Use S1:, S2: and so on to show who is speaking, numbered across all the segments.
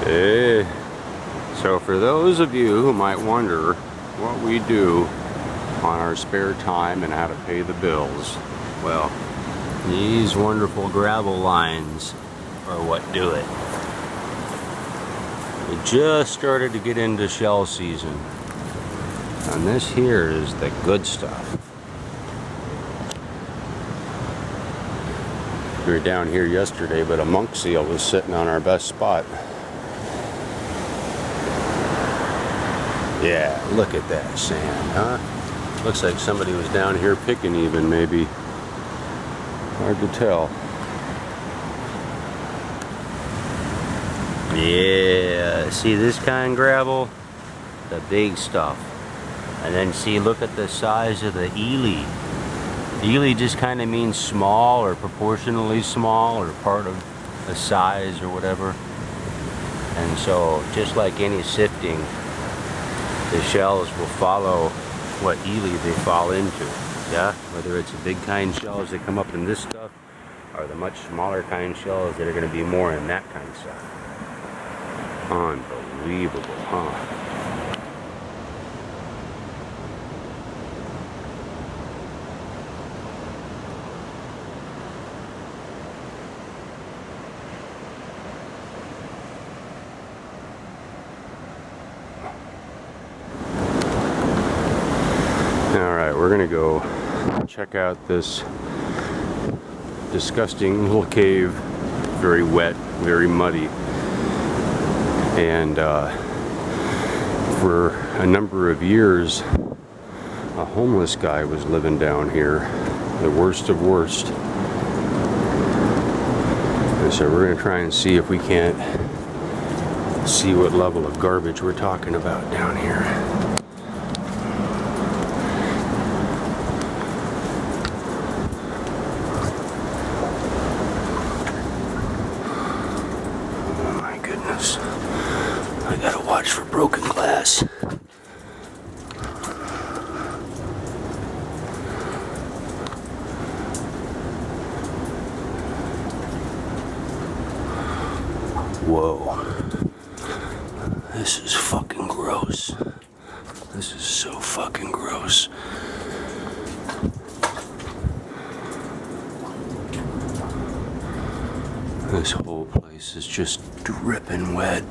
S1: Hey, so for those of you who might wonder what we do on our spare time and how to pay the bills, well, these wonderful gravel lines are what do it. We just started to get into shell season, and this here is the good stuff. We were down here yesterday, but a monk seal was sitting on our best spot. Yeah, look at that sand, huh? Looks like somebody was down here picking even, maybe. Hard to tell. Yeah, see this kind of gravel? The big stuff. And then see, look at the size of the ely. Ely just kind of means small or proportionally small or part of a size or whatever. And so, just like any sifting, the shells will follow what ely they fall into. Yeah, whether it's the big kind shells that come up in this stuff or the much smaller kind shells that are going to be more in that kind of stuff. Unbelievable, huh? Alright, we're gonna go check out this disgusting little cave. Very wet, very muddy. And for a number of years, a homeless guy was living down here. The worst of worst. And so we're gonna try and see if we can't see what level of garbage we're talking about down here. I gotta watch for broken glass. Whoa. This is fucking gross. This is so fucking gross. This whole place is just dripping wet.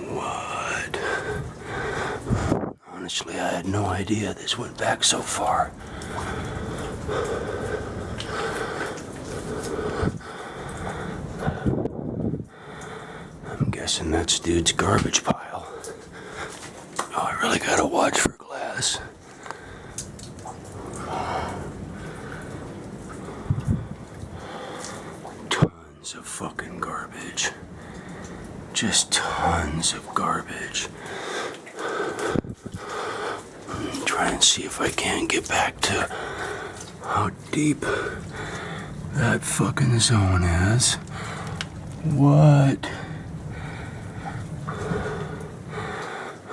S1: What? Honestly, I had no idea this went back so far. I'm guessing that's dude's garbage pile. Oh, I really gotta watch for glass. Tons of fucking garbage. Just tons of garbage. Try and see if I can get back to how deep that fucking zone is. What?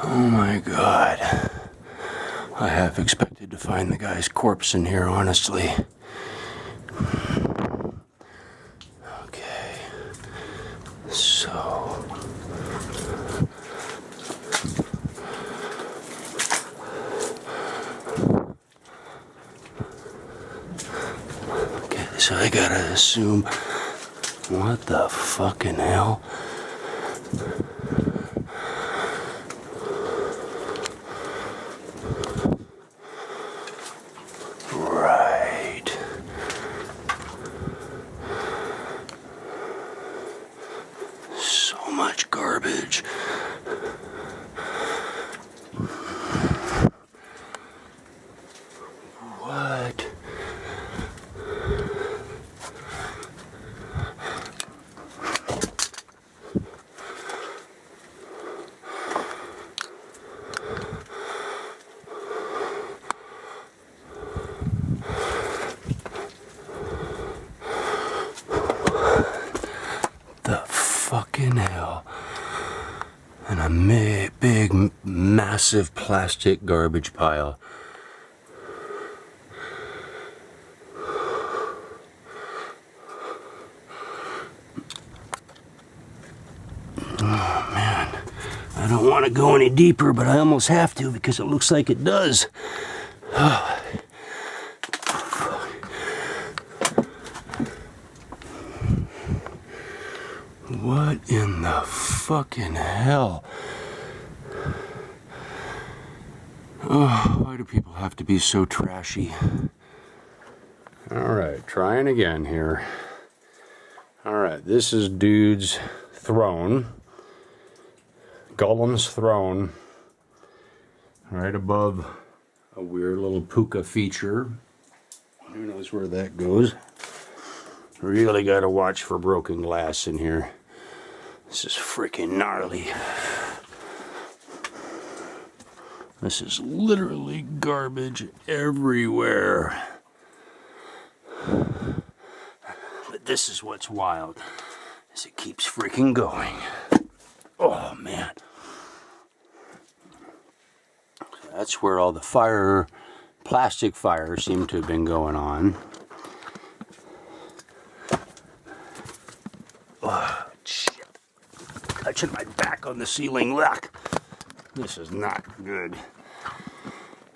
S1: Oh my god. I half expected to find the guy's corpse in here, honestly. Okay. So. Okay, so I gotta assume. What the fucking hell? Right. So much garbage. What? big, massive plastic garbage pile. Oh man, I don't want to go any deeper, but I almost have to because it looks like it does. What in the fucking hell? Oh, why do people have to be so trashy? Alright, trying again here. Alright, this is dude's throne. Gollum's throne. Right above a weird little puka feature. Who knows where that goes? Really gotta watch for broken glass in here. This is freaking gnarly. This is literally garbage everywhere. But this is what's wild, is it keeps freaking going. Oh man. So that's where all the plastic fires seem to have been going on. Oh, shit. Touching my back on the ceiling. Look. This is not good.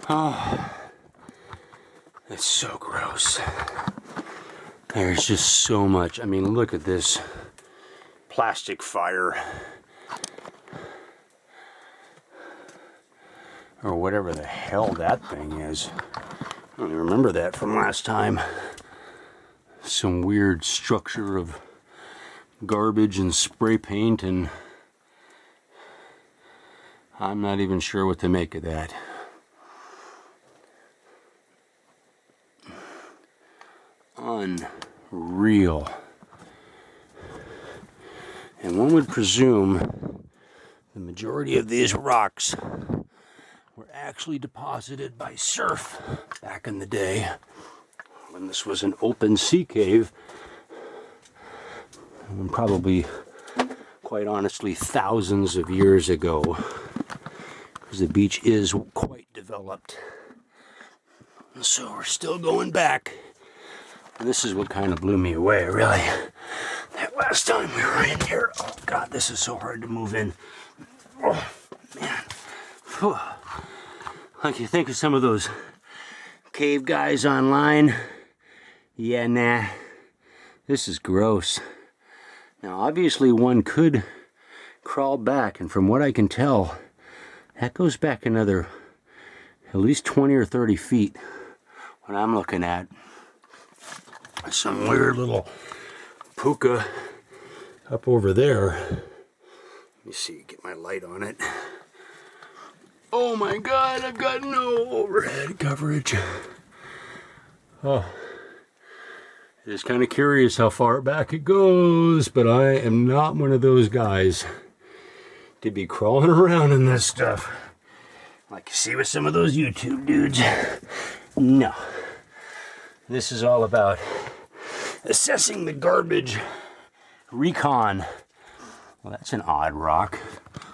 S1: Oh, it's so gross. There's just so much. I mean, look at this plastic fire. Or whatever the hell that thing is. I don't even remember that from last time. Some weird structure of garbage and spray paint, and I'm not even sure what to make of that. Unreal. And one would presume the majority of these rocks were actually deposited by surf back in the day when this was an open sea cave. And probably, quite honestly, thousands of years ago, because the beach is quite developed. So we're still going back. And this is what kind of blew me away, really. That last time we were in here, oh God, this is so hard to move in. Oh, man. Whew. Like you think of some of those cave guys online. Yeah, nah. This is gross. Now, obviously, one could crawl back, and from what I can tell, that goes back another at least 20 or 30 feet. What I'm looking at, some weird little puka up over there. Let me see, get my light on it. Oh my God, I've got no overhead coverage. Oh. It's kind of curious how far back it goes, but I am not one of those guys to be crawling around in this stuff like you see with some of those YouTube dudes. No. This is all about assessing the garbage recon. Well, that's an odd rock.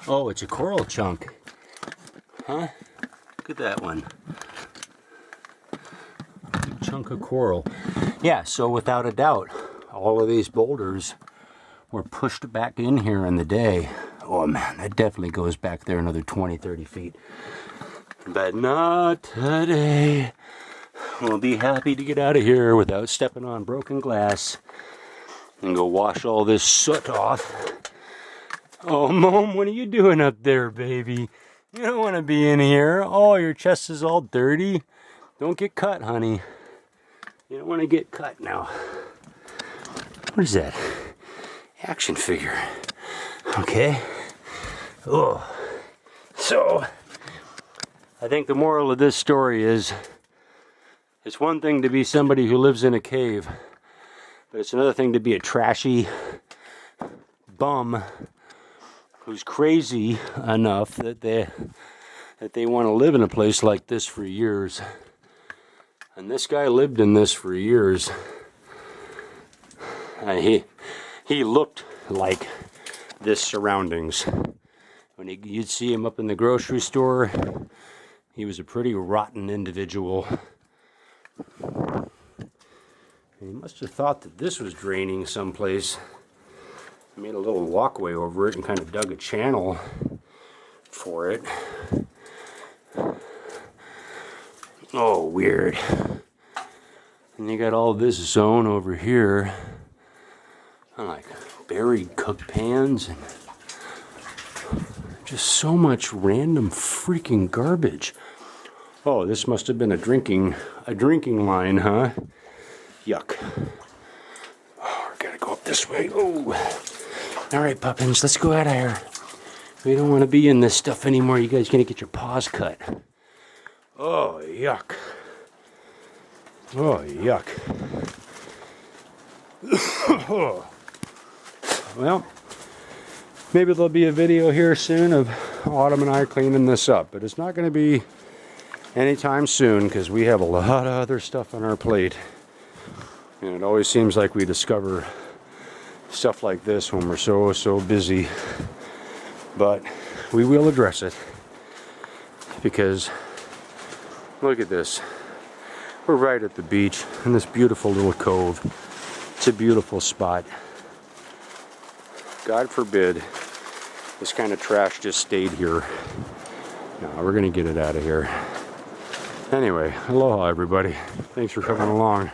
S1: Oh, it's a coral chunk. Huh? Look at that one. Chunk of coral. Yeah, so without a doubt, all of these boulders were pushed back in here in the day. Oh man, that definitely goes back there another 20, 30 feet. But not today. We'll be happy to get out of here without stepping on broken glass and go wash all this soot off. Oh, Mom, what are you doing up there, baby? You don't want to be in here. Oh, your chest is all dirty. Don't get cut, honey. You don't want to get cut now. What is that? Action figure. Okay. Oh. So, I think the moral of this story is, it's one thing to be somebody who lives in a cave, but it's another thing to be a trashy bum who's crazy enough that they want to live in a place like this for years. And this guy lived in this for years. He looked like this surroundings. When you'd see him up in the grocery store, he was a pretty rotten individual. And he must have thought that this was draining someplace. He made a little walkway over it and kind of dug a channel for it. Oh, weird. And you got all this zone over here. Kind of like buried cook pans and just so much random freaking garbage. Oh, this must have been a drinking line, huh? Yuck. Oh, we gotta go up this way. Oh. All right, puppins, let's go out of here. We don't want to be in this stuff anymore. You guys gonna get your paws cut. Oh, yuck. Oh, yuck. Oh. Well, maybe there'll be a video here soon of Autumn and I cleaning this up, but it's not going to be anytime soon because we have a lot of other stuff on our plate. And it always seems like we discover stuff like this when we're so busy. But we will address it because look at this. We're right at the beach in this beautiful little cove. It's a beautiful spot. God forbid this kind of trash just stayed here. No, we're gonna get it out of here. Anyway, aloha everybody. Thanks for coming along.